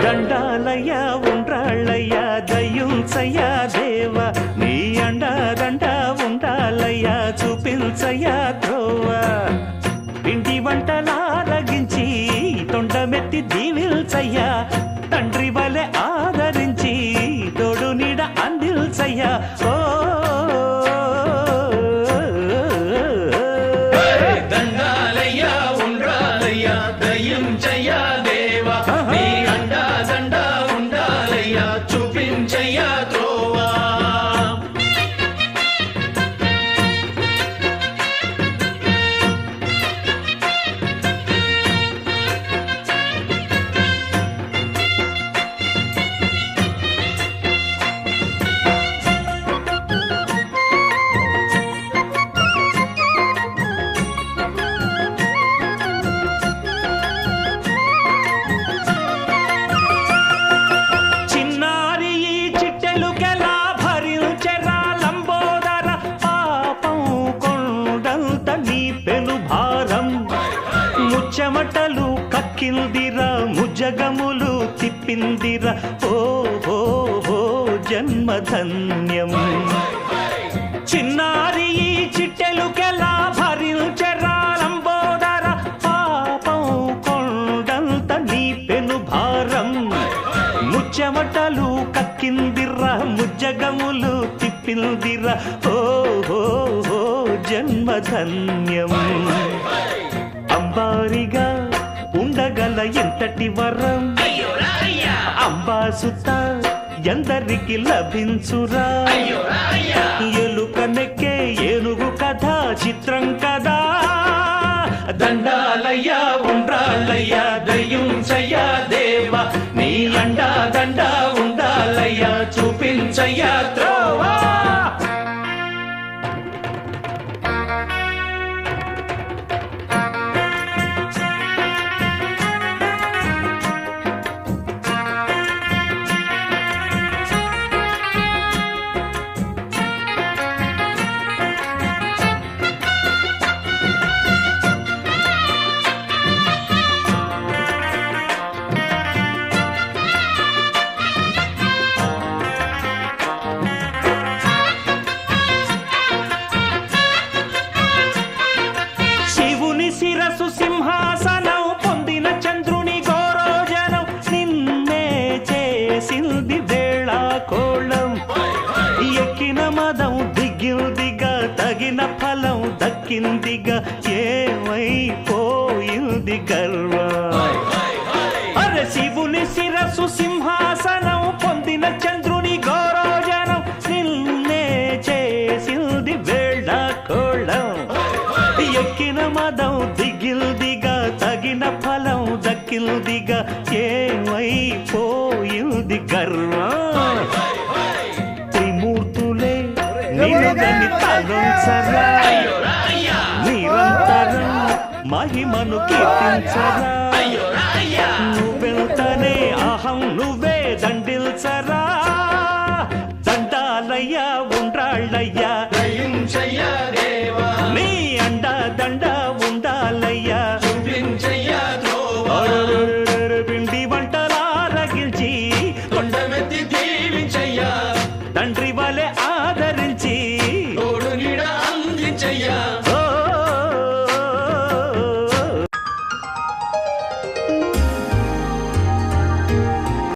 దండాలయ్యా ఉండ్రాళ్ళయ్యా దయ్యుంచయ్యా దేవ నీ అండాదండ ఉండాలయ్యా చూపించయ్యా త్రోవా పిండి వంటలారగించి తొండమెత్తి దీవిల్చయ్యా తండ్రి వలె ఆదరించి తోడు నీడ అందిల్చయ్యా ఓ దండాలయ్యా ఉండ్రాలయ్యా దయ్యుంచయ్యా దేవా నీ అండాదండ ఉండాలయ్యా చూపించయ్యా త్రోవా చెమటలు కక్కిందిరా ముజగములు తిప్పిందిరా ఓ ఓ ఓ జన్మధన్యం చిన్నారి ఈ చిట్టెలుకెలా భరించెరా లంబోదర పాపం కొండంత నీ పెను భారం ముచ్చెమటలు కక్కిందిరా ముజగములు తిప్పిందిరా ఓ ఓ ఓ జన్మధన్యం అంబారిగా ఉండగల ఎంతటి వరం అంబాసుత ఎందరికి లభించురా ఎలుక నెక్కే ఏనుగు కథ చిత్రం కదా దండాలయ్యా ఉండ్రాలయ్యా దయ్యుంచయ్యా దేవా నీ అండా దండ ఉండాలయ్యా చూపించయ్యా త్రోవా శిరసు సింహాసనం పొందిన చంద్రుని గోరోజనం నిన్నే చేసింది వేళ కోళం ఎక్కిన మదం దిగిందిగా తగిన ఫలం దక్కిందిగా ఏమైపోయింది గర్వం అరే శివుని శిరసు సింహాసనం పొందిన చంద్రుని గోరోజనం నిన్నే చేసింది వేళ కోళం ఎక్కిన మదం దిగిల్దిగా తగిన ఫలం దక్కిల్దిగా ఏమైపోయింది గర్వం త్రిమూర్తులే నిన్నుగని తలంచరా నిరంతరం మహిమను కీర్తించరా నువ్వెంతనే అహం నువ్వే దండిల్చరా దండాలయ్యా ఉండ్రాళ్ళయ్యా దయ్యుంచయ్యా